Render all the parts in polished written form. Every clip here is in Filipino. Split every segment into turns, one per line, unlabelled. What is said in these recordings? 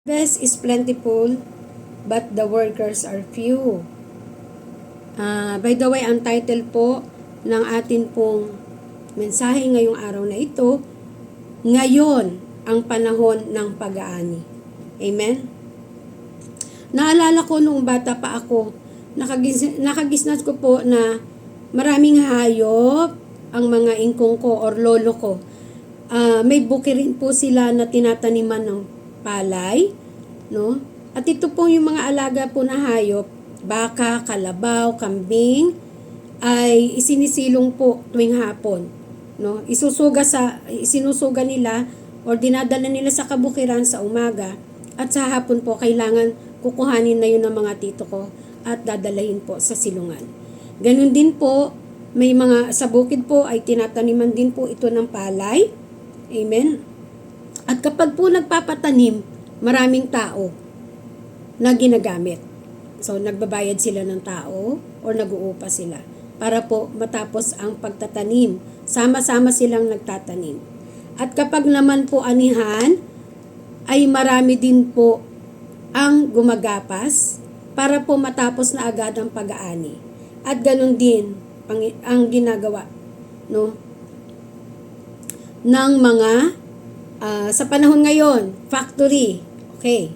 Harvest is plentiful, but the workers are few. By the way, ang title po ng atin pong mensahe ngayong araw na ito, ngayon ang panahon ng pag-aani. Amen? Naalala ko nung bata pa ako, nakagisnas ko po na maraming hayop ang mga ingkong ko or lolo ko. May buki rin po sila na tinataniman ng palay, no? At ito po yung mga alaga po na hayop, baka, kalabaw, kambing, ay isinisilong po tuwing hapon, no? Isinusuga nila or dinadala nila sa kabukiran sa umaga, at sa hapon po kailangan kukuhanin na yun ng mga tito ko at dadalahin po sa silungan. Ganun din po, may mga sa bukid po ay tinataniman din po ito ng palay. Amen? At kapag po nagpapatanim, maraming tao na ginagamit. So, nagbabayad sila ng tao or nag-uupa sila para po matapos ang pagtatanim. Sama-sama silang nagtatanim. At kapag naman po anihan, ay marami din po ang gumagapas para po matapos na agad ang pag-aani. At ganun din ang ginagawa, no, ng mga sa panahon ngayon, factory. Okay.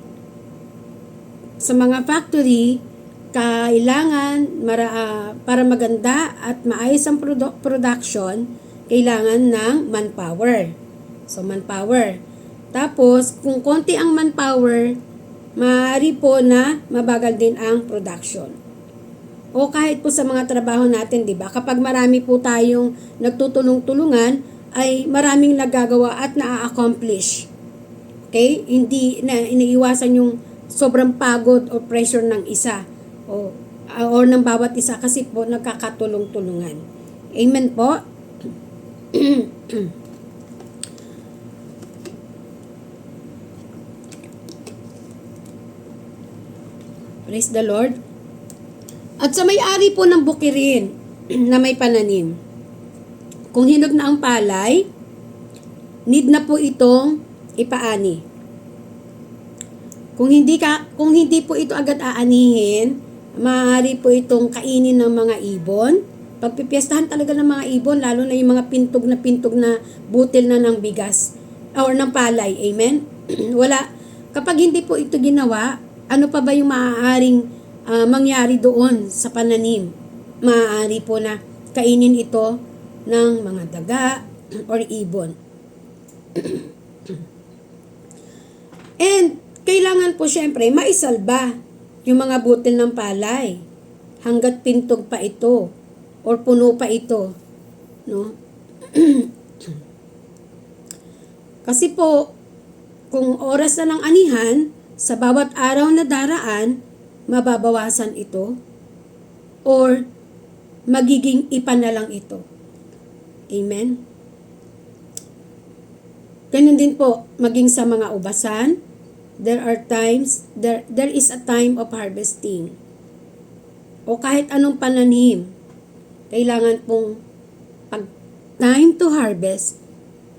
Sa mga factory, kailangan para maganda at maayos ang production, kailangan ng manpower. So, manpower. Tapos, kung konti ang manpower, maaari po na mabagal din ang production. O kahit po sa mga trabaho natin, di ba? Kapag marami po tayong nagtutulong-tulungan, ay maraming nagagawa at na-accomplish. Okay? Hindi na iniiwasan yung sobrang pagod o pressure ng isa o ng bawat isa kasi po nagkakatulong-tulungan. Amen po? Praise the Lord. At sa may-ari po ng bukirin na may pananim, kung hinog na ang palay, need na po itong ipaani. Kung hindi po ito agad aanihin, maaari po itong kainin ng mga ibon. Pagpipiestahan talaga ng mga ibon, lalo na yung mga pintog na butil na ng bigas or ng palay. Amen? Kapag hindi po ito ginawa, ano pa ba yung maaaring mangyari doon sa pananim? Maaari po na kainin ito ng mga daga or ibon. And kailangan po syempre maisalba yung mga butil ng palay hanggat pintog pa ito or puno pa ito, no? Kasi po kung oras na ng anihan, sa bawat araw na daraan, mababawasan ito or magiging ipa na lang ito. Amen? Ganun din po, maging sa mga ubasan, there is a time of harvesting. O kahit anong pananim, kailangan pong pag time to harvest,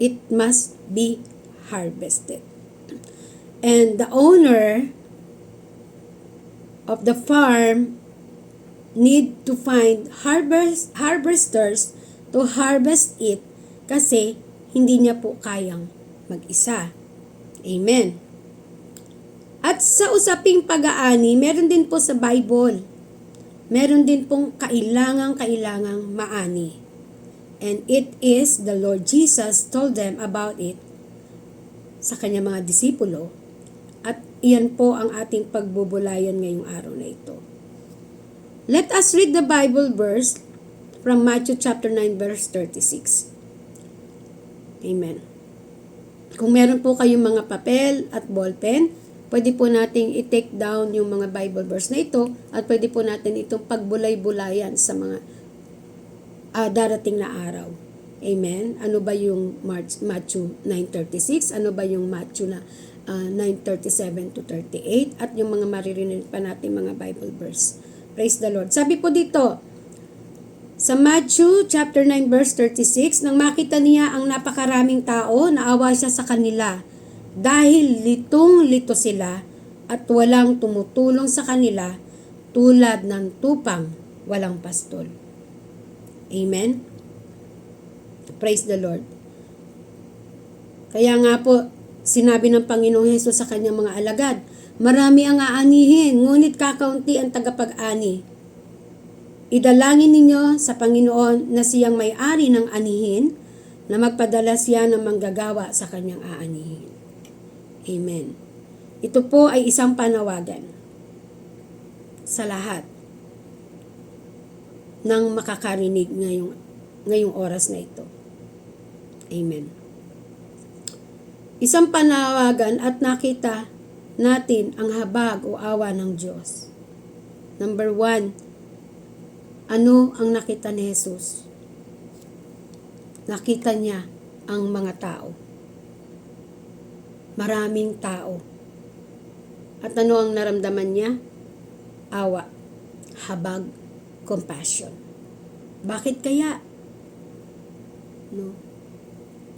it must be harvested. And the owner of the farm need to find harvesters to harvest it kasi hindi niya po kayang mag-isa. Amen. At sa usaping pag-aani, meron din po sa Bible. Meron din pong kailangang maani. And it is the Lord Jesus told them about it sa kanyang mga disipulo. At iyan po ang ating pagbubulayan ngayong araw na ito. Let us read the Bible verse from Matthew chapter 9 verse 36. Amen. Kung meron po kayong mga papel at ballpen, pwede po nating i-take down yung mga Bible verse na ito at pwede po natin itong pagbulay-bulayan sa mga darating na araw. Amen. Ano ba yung Matthew 9:36? Ano ba yung Matthew na 9:37 to 38? At yung mga maririnig pa natin mga Bible verse. Praise the Lord. Sabi po dito, sa Matthew chapter 9 verse 36, nang makita niya ang napakaraming tao, naawa siya sa kanila dahil litong-lito sila at walang tumutulong sa kanila tulad ng tupang walang pastol. Amen? Praise the Lord. Kaya nga po, sinabi ng Panginoong Hesus sa kanyang mga alagad, marami ang aanihin, ngunit kakaunti ang tagapag-ani. Idalangin ninyo sa Panginoon na siyang may-ari ng anihin, na magpadala siya ng manggagawa sa kanyang aanihin. Amen. Ito po ay isang panawagan sa lahat ng makakarinig ngayong oras na ito. Amen. Isang panawagan at nakita natin ang habag o awa ng Diyos. Number 1, ano ang nakita ni Jesus? Nakita niya ang mga tao. Maraming tao. At ano ang naramdaman niya? Awa, habag, compassion. Bakit kaya? No?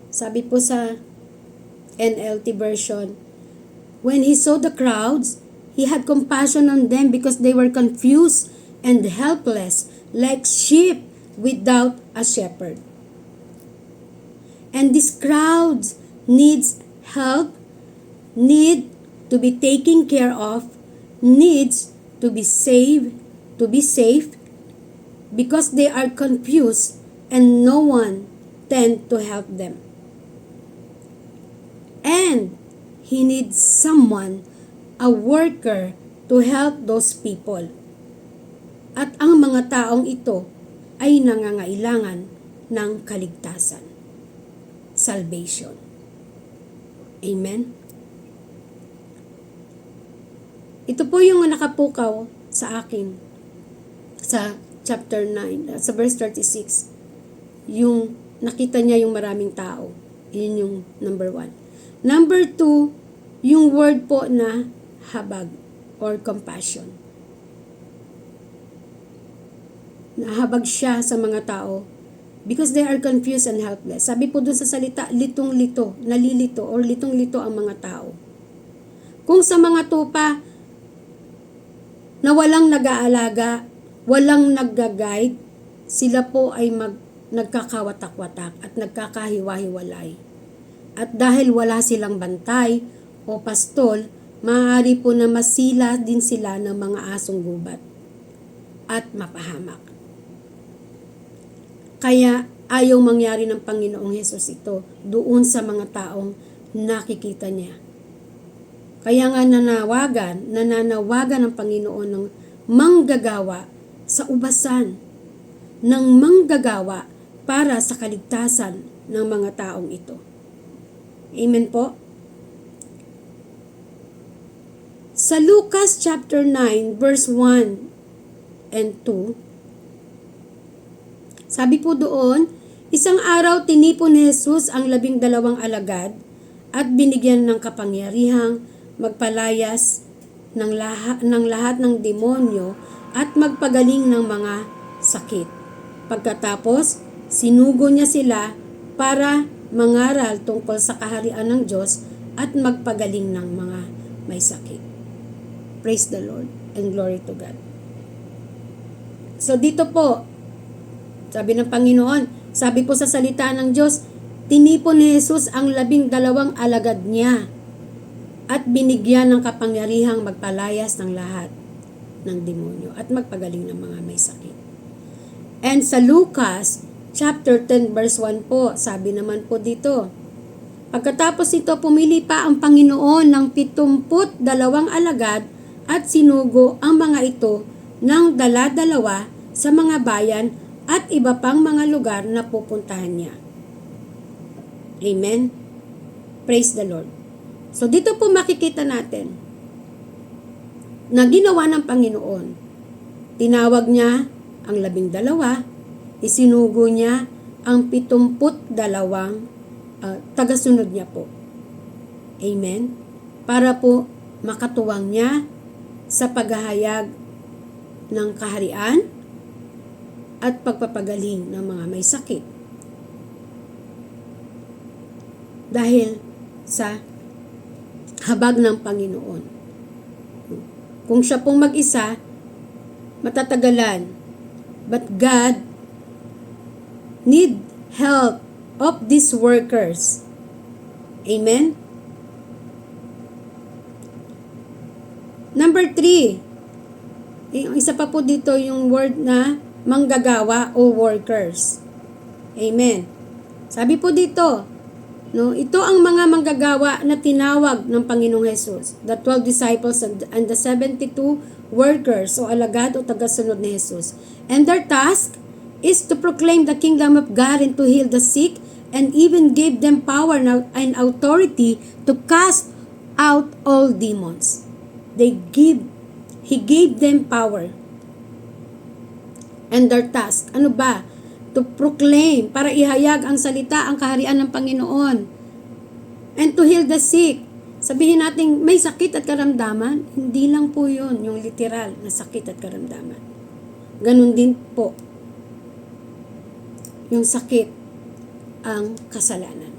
Sabi po sa NLT version, when he saw the crowds, he had compassion on them because they were confused and helpless, like sheep without a shepherd. And these crowds needs help, need to be taken care of, needs to be safe because they are confused and no one tend to help them. And he needs someone, a worker, to help those people. At ang mga taong ito ay nangangailangan ng kaligtasan. Salvation. Amen? Ito po yung nakapukaw sa akin sa chapter 9, sa verse 36. Yung nakita niya yung maraming tao. Yun yung number 1. Number 2, yung word po na habag or compassion. Nahabag siya sa mga tao because they are confused and helpless. Sabi po dun sa salita, litong-lito, nalilito or litong-lito ang mga tao. Kung sa mga tupa na walang nag-aalaga, walang nagga-guide, sila po ay nagkakawatak-watak at nagkakahiwa-hiwalay. At dahil wala silang bantay o pastol, maaari po na masila din sila ng mga asong gubat at mapahamak. Kaya ayaw mangyari ng Panginoong Hesus ito doon sa mga taong nakikita niya. Kaya nga nananawagan ng Panginoon ng manggagawa sa ubasan, ng manggagawa para sa kaligtasan ng mga taong ito. Amen po? Sa Lucas chapter 9 verse 1 and 2, sabi po doon, isang araw tinipon ni Jesus ang 12 alagad at binigyan ng kapangyarihang magpalayas ng lahat ng demonyo at magpagaling ng mga sakit. Pagkatapos, sinugo niya sila para mangaral tungkol sa kaharian ng Diyos at magpagaling ng mga may sakit. Praise the Lord and glory to God. So dito po, sabi ng Panginoon, sabi po sa salita ng Diyos, tinipon ni Jesus ang 12 alagad niya at binigyan ng kapangyarihang magpalayas ng lahat ng demonyo at magpagaling ng mga may sakit. And sa Lucas chapter 10 verse 1 po, sabi naman po dito, pagkatapos ito pumili pa ang Panginoon ng 72 alagad at sinugo ang mga ito ng dala-dalawa sa mga bayan at iba pang mga lugar na pupuntahan niya. Amen? Praise the Lord. So dito po makikita natin na ginawa ng Panginoon. Tinawag niya ang 12, isinugo niya ang 72 tagasunod niya po. Amen? Para po makatuwang niya sa paghahayag ng kaharian at pagpapagaling ng mga may sakit. Dahil sa habag ng Panginoon. Kung siya pong mag-isa, matatagalan. But God need help of these workers. Amen? Number 3, isa pa po dito yung word na manggagawa o workers. Amen. Sabi po dito, no, ito ang mga manggagawa na tinawag ng Panginoong Hesus, the 12 disciples and the 72 workers o alagad o tagasunod ni Hesus. And their task is to proclaim the kingdom of God and to heal the sick, and even gave them power and authority to cast out all demons. He gave them power. And their task, ano ba? To proclaim, para ihayag ang salita, ang kaharian ng Panginoon. And to heal the sick. Sabihin natin, may sakit at karamdaman, hindi lang po yun, yung literal na sakit at karamdaman. Ganun din po, yung sakit, ang kasalanan.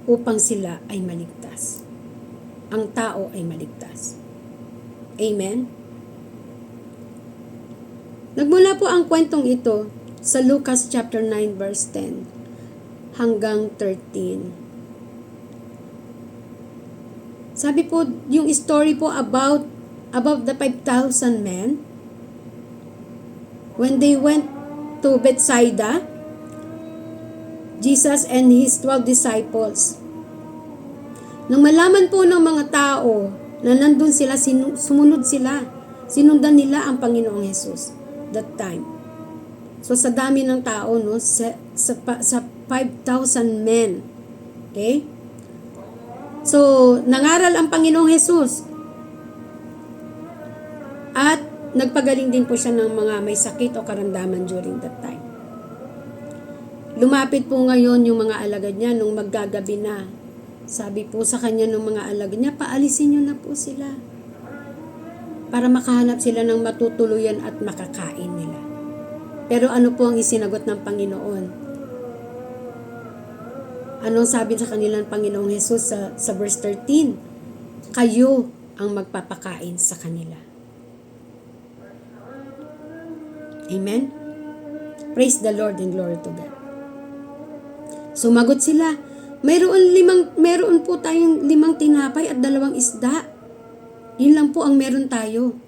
Upang sila ay maligtas. Ang tao ay maligtas. Amen? Nagmula po ang kwentong ito sa Lucas chapter 9 verse 10 hanggang 13. Sabi po, yung story po about the 5,000 men when they went to Bethsaida, Jesus and his 12 disciples. Nang malaman po ng mga tao na nandun sila, sumunod sila. Sinundan nila ang Panginoong Hesus that time. So sa dami ng tao, no, sa 5,000 men. Okay? So nangaral ang Panginoong Hesus. At nagpagaling din po siya ng mga may sakit o karamdaman during that time. Lumapit po ngayon yung mga alagad niya nung maggagabi na. Sabi po sa kanya ng mga alagad niya, paalisin niyo na po sila. Para makahanap sila ng matutuluyan at makakain nila. Pero ano po ang isinagot ng Panginoon? Anong sabi sa kanilang Panginoong Hesus sa verse 13? Kayo ang magpapakain sa kanila. Amen? Praise the Lord and glory to God. Sumagot sila, meron po tayong 5 tinapay at 2 isda. Yun lang po ang meron tayo.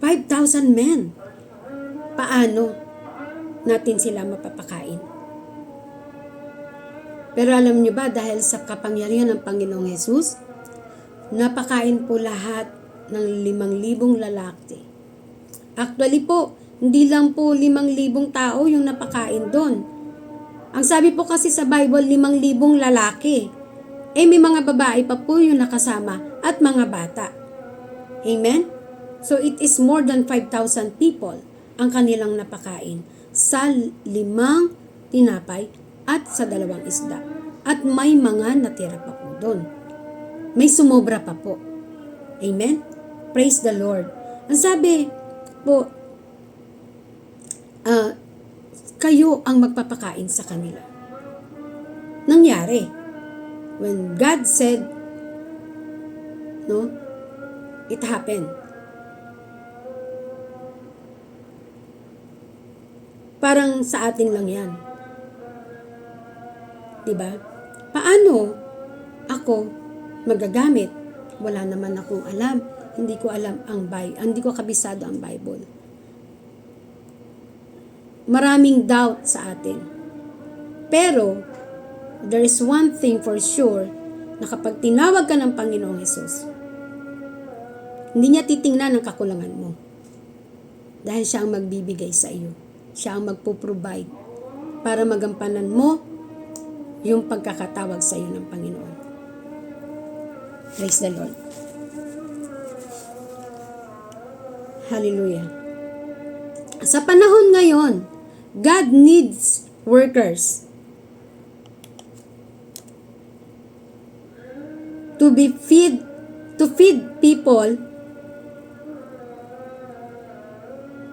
5,000 men. Paano natin sila mapapakain? Pero alam niyo ba, dahil sa kapangyarihan ng Panginoong Hesus, napakain po lahat ng 5,000 lalaki. Actually po, hindi lang po 5,000 tao yung napakain doon. Ang sabi po kasi sa Bible, 5,000 lalaki. May mga babae pa po yung nakasama at mga bata. Amen? So it is more than 5,000 people ang kanilang napakain sa 5 tinapay at sa 2 isda. At may mga natira pa po doon. May sumobra pa po. Amen? Praise the Lord. Ang sabi po, kayo ang magpapakain sa kanila. Nangyari. When God said, no, it happened. Parang sa atin lang yan. Diba? Paano ako magagamit? Wala naman akong alam. Hindi ko alam hindi ko kabisado ang Bible. Maraming doubt sa atin. Pero, there is one thing for sure, na kapag tinawag ka ng Panginoong Hesus, hindi niya titingnan ang kakulangan mo. Dahil siya ang magbibigay sa iyo. Siya ang magpo-provide para magampanan mo yung pagkakatawag sa iyo ng Panginoon. Praise the Lord. Hallelujah. Sa panahon ngayon, God needs workers to feed people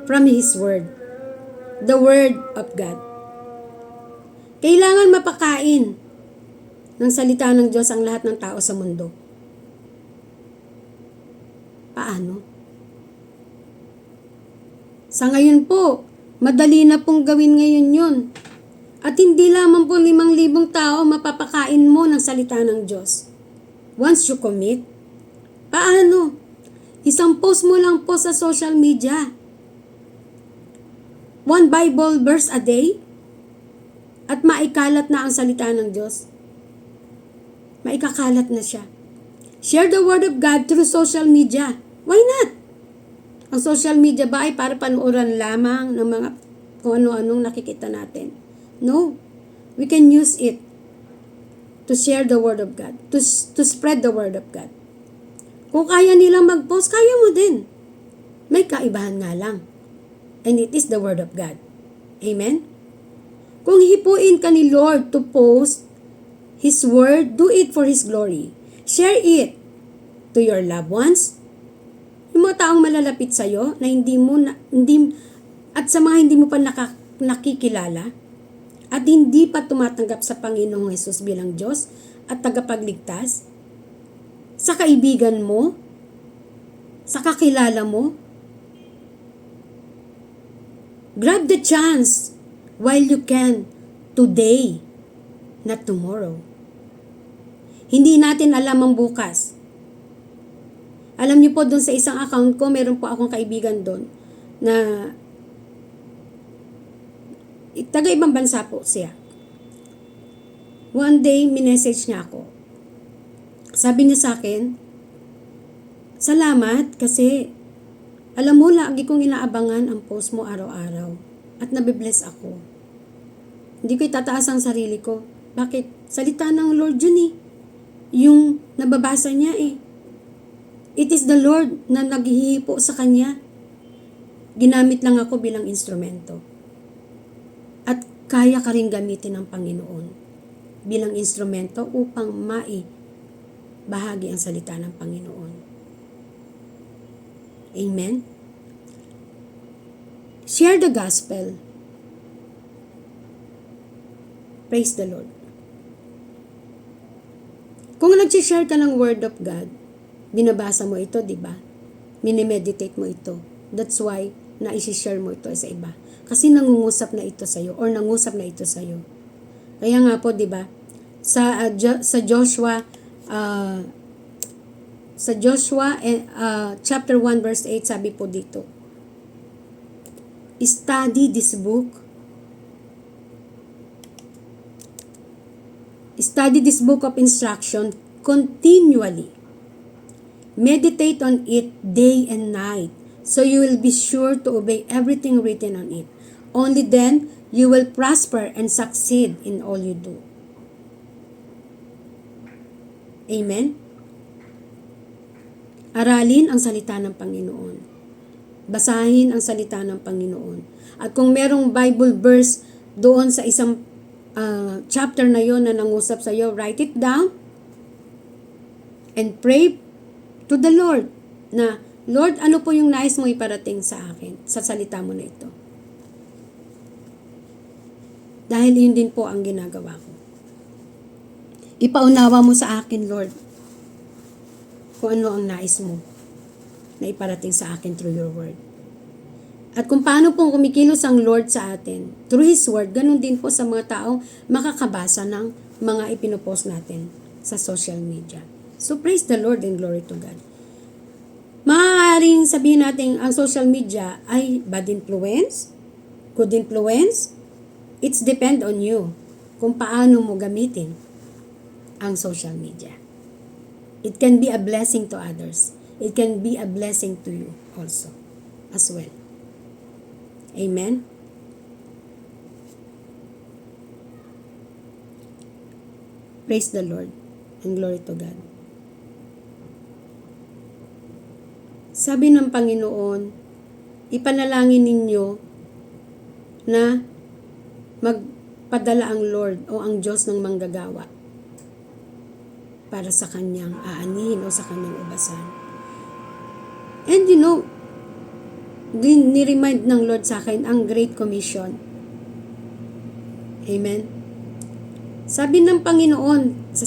from His Word, the Word of God. Kailangan mapakain ng salita ng Diyos ang lahat ng tao sa mundo? Paano? Sa ngayon po, madali na pong gawin ngayon yun. At hindi lamang po 5,000 tao mapapakain mo ng salita ng Diyos. Once you commit, paano? Isang post mo lang po sa social media. 1 Bible verse a day at maikalat na ang salita ng Diyos. Maikakalat na siya. Share the Word of God through social media. Why not? Ang social media ba ay para panuoran lamang ng mga kung ano-anong nakikita natin? No. We can use it to share the Word of God, to spread the Word of God. Kung kaya nilang mag-post, kaya mo din. May kaibahan nga lang. And it is the Word of God. Amen? Kung hipuin ka ni Lord to post His Word, do it for His glory. Share it to your loved ones, yung mga taong malalapit sa'yo na at sa mga hindi mo pa nakikilala at hindi pa tumatanggap sa Panginoong Hesus bilang Diyos at tagapagligtas, sa kaibigan mo, sa kakilala mo. Grab the chance while you can, today, not tomorrow. Hindi natin alam ang bukas. Alam niyo po, doon sa isang account ko, meron po akong kaibigan doon na taga-ibang bansa po siya. One day, minessage niya ako. Sabi niya sa akin, salamat kasi alam mo, lagi kong inaabangan ang post mo araw-araw at nabibless ako. Hindi ko itataas ang sarili ko. Bakit? Salita ng Lord yun eh. Yung nababasa niya eh. It is the Lord na naghihipo sa kanya. Ginamit lang ako bilang instrumento. At kaya ka rin gamitin ng Panginoon bilang instrumento upang bahagi ang salita ng Panginoon. Amen? Share the gospel. Praise the Lord. Kung nag-share ka ng Word of God, binabasa mo ito, di ba? Minimeditate mo ito. That's why na-share mo ito sa iba. Kasi nangungusap na ito sa'yo or nangusap na ito sa'yo. Kaya nga po, di ba? Sa Joshua chapter 1 verse 8, sabi po dito, study this book. Study this book of instruction continually. Meditate on it day and night, so you will be sure to obey everything written on it. Only then you will prosper and succeed in all you do. Amen? Aralin ang salita ng Panginoon. Basahin ang salita ng Panginoon. At kung merong Bible verse doon sa isang chapter na yon na nangusap sa iyo, write it down and pray to the Lord na, Lord, ano po yung nais mo iparating sa akin sa salita mo na ito? Dahil yun din po ang ginagawa ko. Ipaunawa mo sa akin, Lord, kung ano ang nais mo na iparating sa akin through your word. At kung paano pong kumikilos ang Lord sa atin through His word, ganun din po sa mga taong makakabasa ng mga ipinopost natin sa social media. So praise the Lord and glory to God. Maaaring sabihin natin ang social media ay bad influence, good influence. It's depend on you kung paano mo gamitin ang social media. It can be a blessing to others. It can be a blessing to you also as well. Amen? Praise the Lord and glory to God. Sabi ng Panginoon, ipanalangin ninyo na magpadala ang Lord o ang Diyos ng manggagawa para sa kanyang aanihin o sa kanyang ubasan. And you know, ni-remind ng Lord sa akin ang Great Commission. Amen? Sabi ng Panginoon sa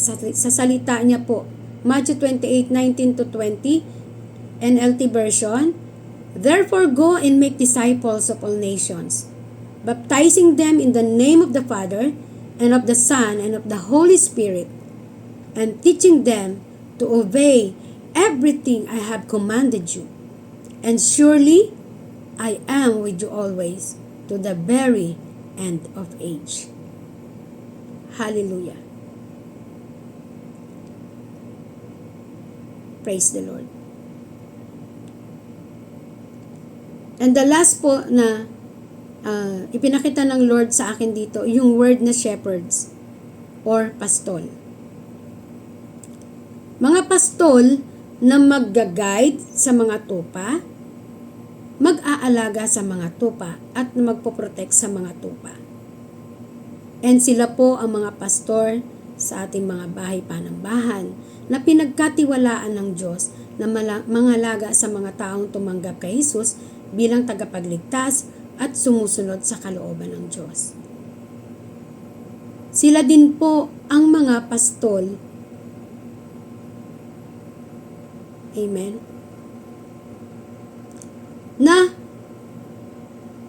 salita niya po, Matthew 28:19-20, NLT version, "Therefore go and make disciples of all nations, baptizing them in the name of the Father, and of the Son, and of the Holy Spirit, and teaching them to obey everything I have commanded you. And surely I am with you always, to the very end of age." Hallelujah. Praise the Lord. And the last po na ipinakita ng Lord sa akin dito, yung word na shepherds or pastol. Mga pastol na mag-guide sa mga tupa, mag-aalaga sa mga tupa, at magpoprotect sa mga tupa. And sila po ang mga pastor sa ating mga bahay panambahan na pinagkatiwalaan ng Diyos na mangalaga sa mga taong tumanggap kay Jesus bilang tagapagligtas at sumusunod sa kalooban ng Diyos. Sila din po ang mga pastol. Amen. Na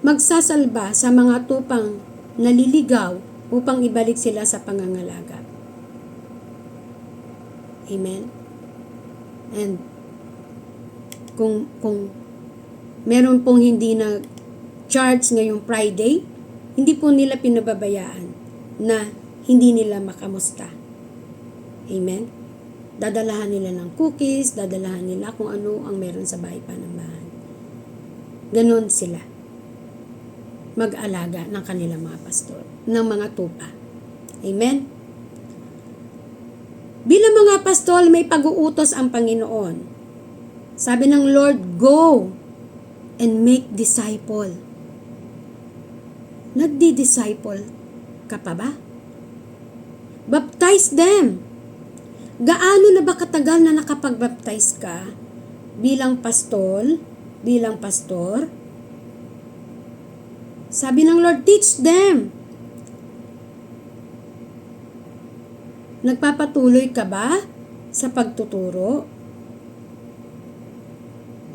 magsasalba sa mga tupang naliligaw upang ibalik sila sa pangangalaga. Amen. And kung meron pong hindi na charge ngayong Friday, hindi po nila pinababayaan na hindi nila makamusta. Amen. Dadalahan nila ng cookies, dadalahan nila kung ano ang meron sa bahay panambahan. Ganon sila mag-alaga ng kanilang mga pastor, ng mga tupa. Amen? Bilang mga pastol, may pag-uutos ang Panginoon. Sabi ng Lord, go and make disciple. Nagdi-disciple ka pa ba? Baptize them. Gaano na ba katagal na nakapag-baptize ka bilang pastor? Sabi ng Lord, teach them. Nagpapatuloy ka ba sa pagtuturo?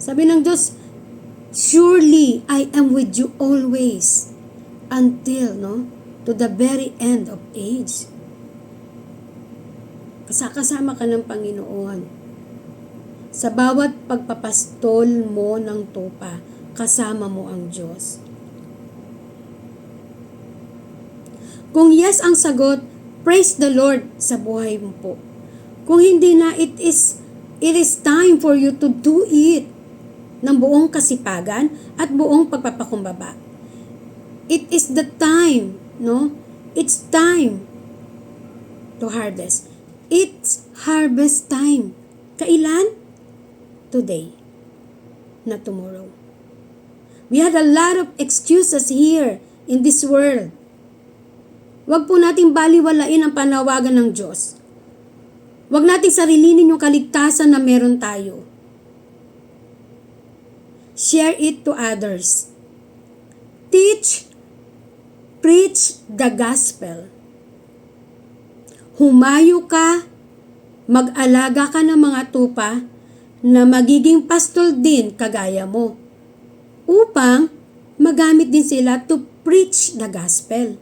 Sabi ng Diyos, surely I am with you always until, to the very end of age. Kasama ka ng Panginoon. Sa bawat pagpapastol mo ng tupa, kasama mo ang Diyos. Kung yes ang sagot, praise the Lord sa buhay mo po. Kung hindi na, it is time for you to do it ng buong kasipagan at buong pagpapakumbaba. It is the time, It's time to harvest. It's harvest time. Kailan? Today, not tomorrow. We had a lot of excuses here in this world. Huwag po nating baliwalain ang panawagan ng Diyos. Huwag nating sarilinin yung kaligtasan na meron tayo. Share it to others. Teach, preach the gospel. Humayo ka, mag-alaga ka ng mga tupa na magiging pastol din kagaya mo upang magamit din sila to preach the gospel.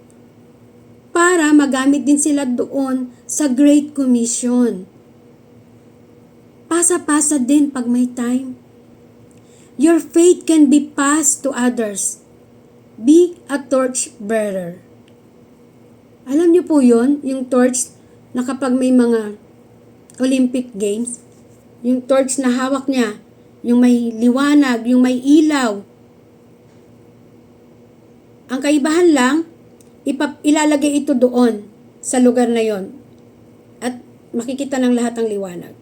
Para magamit din sila doon sa Great Commission. Pasa-pasa din pag may time. Your faith can be passed to others. Be a torch bearer. Alam niyo po yun, yung torch na kapag may mga Olympic Games, yung torch na hawak niya, yung may liwanag, yung may ilaw. Ang kaibahan lang, ilalagay ito doon sa lugar na yon at makikita ng lahat ng liwanag.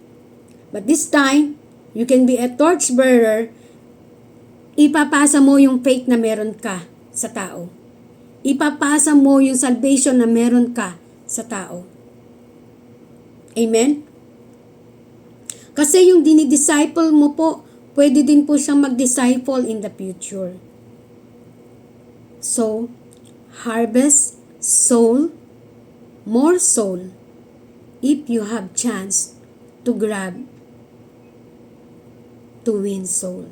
But this time, you can be a torch bearer. Ipapasa mo yung faith na meron ka sa tao. Ipapasa mo yung salvation na meron ka sa tao. Amen? Kasi yung dinidisciple mo po, pwede din po siyang mag-disciple in the future. So, harvest soul more soul if you have chance to grab to win soul.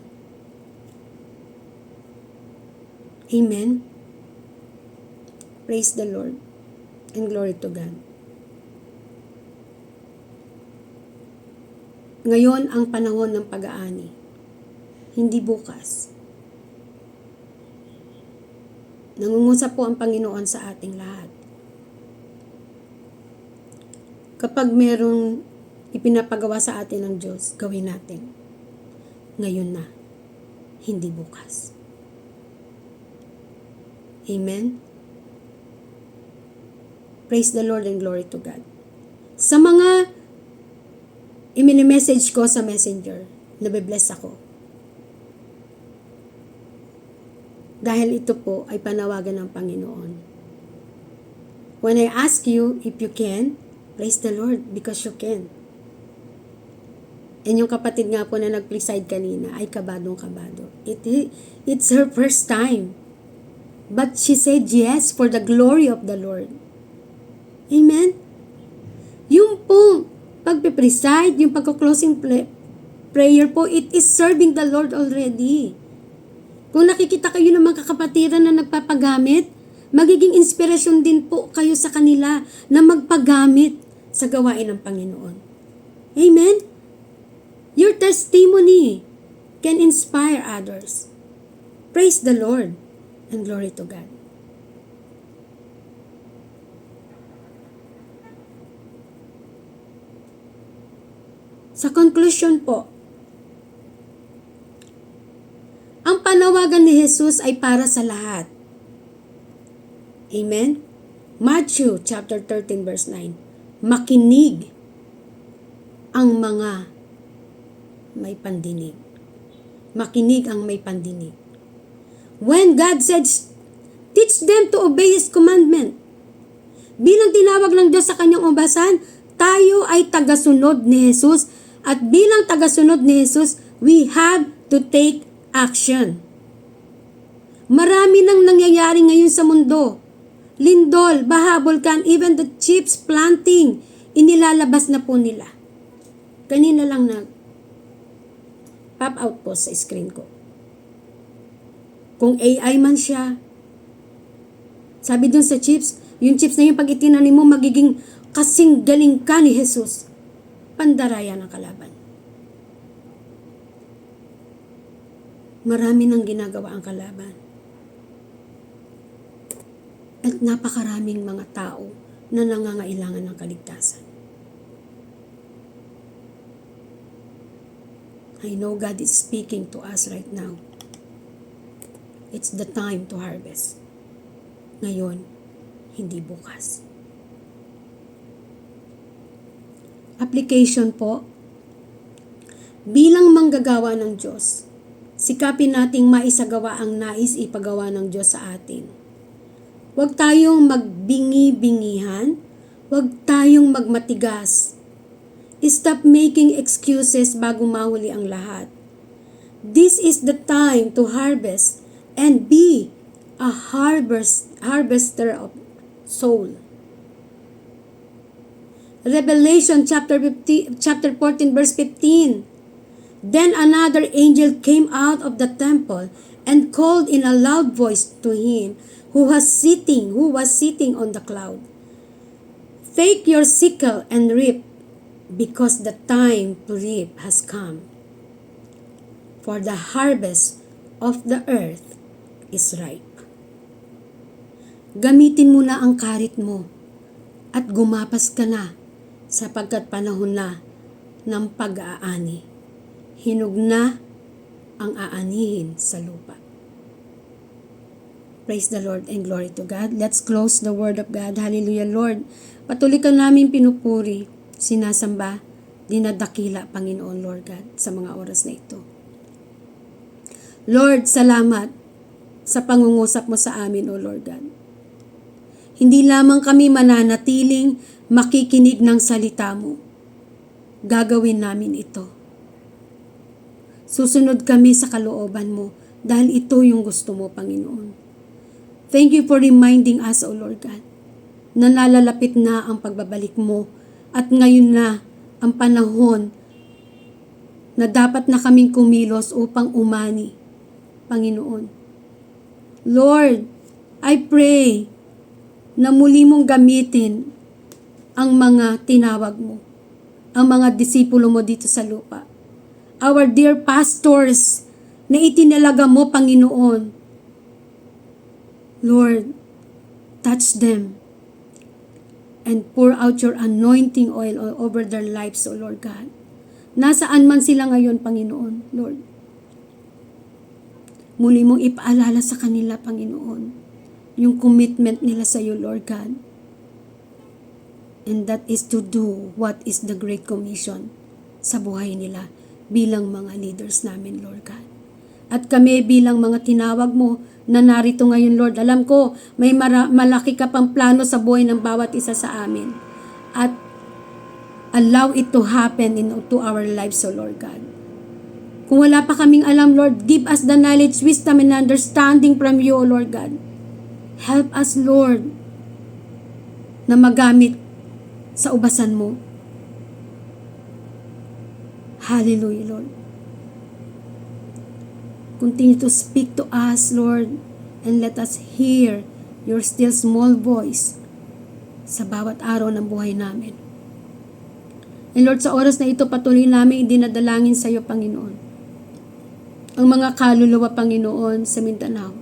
Amen. Praise the Lord and glory to God. Ngayon ang panahon ng pag-aani, hindi bukas. Nangungusap po ang Panginoon sa ating lahat. Kapag merong ipinapagawa sa atin ng Diyos, gawin natin. Ngayon na, hindi bukas. Amen? Praise the Lord and glory to God. Sa mga message ko sa messenger, nabibless ako. Dahil ito po ay panawagan ng Panginoon. When I ask you if you can, praise the Lord because you can. And yung kapatid nga po na nag-preside kanina ay kabadong-kabado. It's her first time. But she said yes for the glory of the Lord. Amen? Yung po pagpe-preside, yung pagko-closing prayer po, it is serving the Lord already. Kung nakikita kayo ng mga kakapatiran na nagpapagamit, magiging inspirasyon din po kayo sa kanila na magpagamit sa gawain ng Panginoon. Amen? Your testimony can inspire others. Praise the Lord and glory to God. Sa conclusion po, ang panawagan ni Jesus ay para sa lahat. Amen? Matthew chapter 13 verse 9. Makinig ang mga may pandinig. Makinig ang may pandinig. When God said, teach them to obey His commandment. Bilang tinawag ng Diyos sa kanyang ubasan, tayo ay tagasunod ni Jesus. At bilang tagasunod ni Jesus, we have to take action. Marami nang nangyayari ngayon sa mundo. Lindol, baha, bulkan, even the chips planting, inilalabas na po nila. Kanina lang na pop out po sa screen ko. Kung AI man siya, sabi dun sa chips, yung chips na yung pag itinanim mo, magiging kasing galing ka ni Jesus. Pandaraya ng kalaban. Marami nang ginagawa ang kalaban. At napakaraming mga tao na nangangailangan ng kaligtasan. I know God is speaking to us right now. It's the time to harvest. Ngayon, hindi bukas. Application po, bilang manggagawa ng Diyos, sikapin nating maisagawa ang nais ipagawa ng Diyos sa atin. Huwag tayong magbingi-bingihan, huwag tayong magmatigas. Stop making excuses bago mahuli ang lahat. This is the time to harvest and be a harvester of soul. Revelation chapter 14 verse 15. Then another angel came out of the temple and called in a loud voice to him who was sitting on the cloud. Take your sickle and reap, because the time to reap has come. For the harvest of the earth is ripe. Gamitin mo na ang karit mo at gumapas ka na sapagkat panahon na ng pag-aani. Hinog na ang aanihin sa lupa. Praise the Lord and glory to God. Let's close the word of God. Hallelujah, Lord. Patuloy ka namin pinupuri, sinasamba, dinadakila, Panginoon, Lord God, sa mga oras na ito. Lord, salamat sa pangungusap mo sa amin, O Lord God. Hindi lamang kami mananatiling makikinig ng salita mo. Gagawin namin ito. Susunod kami sa kalooban mo dahil ito yung gusto mo, Panginoon. Thank you for reminding us, O Lord God, na nalalapit na ang pagbabalik mo at ngayon na ang panahon na dapat na kaming kumilos upang umani, Panginoon. Lord, I pray na muli mong gamitin ang mga tinawag mo, ang mga disipulo mo dito sa lupa. Our dear pastors na itinalaga mo, Panginoon. Lord, touch them and pour out your anointing oil all over their lives, O Lord God. Nasaan man sila ngayon, Panginoon, Lord. Muli mong ipaalala sa kanila, Panginoon, yung commitment nila sa iyo, Lord God. And that is to do what is the Great Commission sa buhay nila bilang mga leaders namin, Lord God. At kami bilang mga tinawag mo na narito ngayon, Lord, alam ko may malaki ka pang plano sa buhay ng bawat isa sa amin. At allow it to happen to our lives, O Lord God. Kung wala pa kaming alam, Lord, give us the knowledge, wisdom, and understanding from you, O Lord God. Help us, Lord, na magamit sa ubasan mo. Hallelujah, Lord. Continue to speak to us, Lord, and let us hear your still small voice sa bawat araw ng buhay namin. And Lord, sa oras na ito, patuloy namin idinadalangin sa iyo, Panginoon, ang mga kaluluwa, Panginoon, sa Mindanao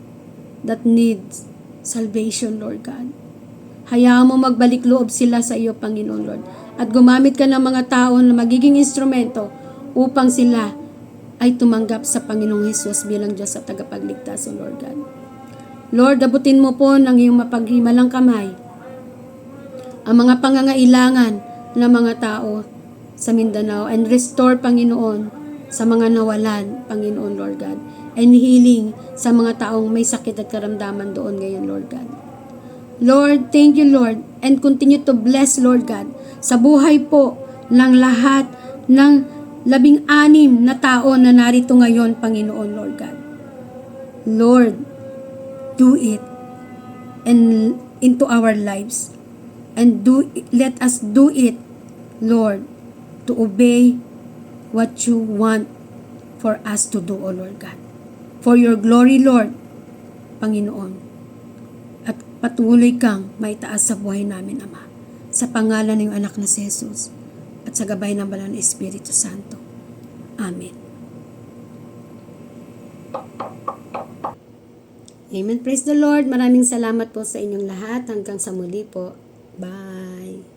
that needs salvation, Lord God. Hayaan mo magbalik loob sila sa iyo, Panginoon, Lord. At gumamit ka ng mga tao na magiging instrumento upang sila ay tumanggap sa Panginoong Hesus bilang Diyos at tagapagligtas, O Lord God. Lord, abutin mo po ng iyong mapaghimalang kamay ang mga pangangailangan ng mga tao sa Mindanao and restore, Panginoon, sa mga nawalan, Panginoon, Lord God, and healing sa mga taong may sakit at karamdaman doon ngayon, Lord God. Lord, thank you, Lord, and continue to bless, Lord God, sa buhay po ng lahat ng 16 na tao na narito ngayon, Panginoon, Lord God. Lord, do it and into our lives, and let us do it, Lord, to obey what you want for us to do, O Lord God. For your glory, Lord, Panginoon. At patuloy kang maitaas sa buhay namin, Ama. Sa pangalan ng anak na si Jesus at sa gabay ng banal na Espiritu Santo. Amen. Amen. Praise the Lord. Maraming salamat po sa inyong lahat. Hanggang sa muli po. Bye.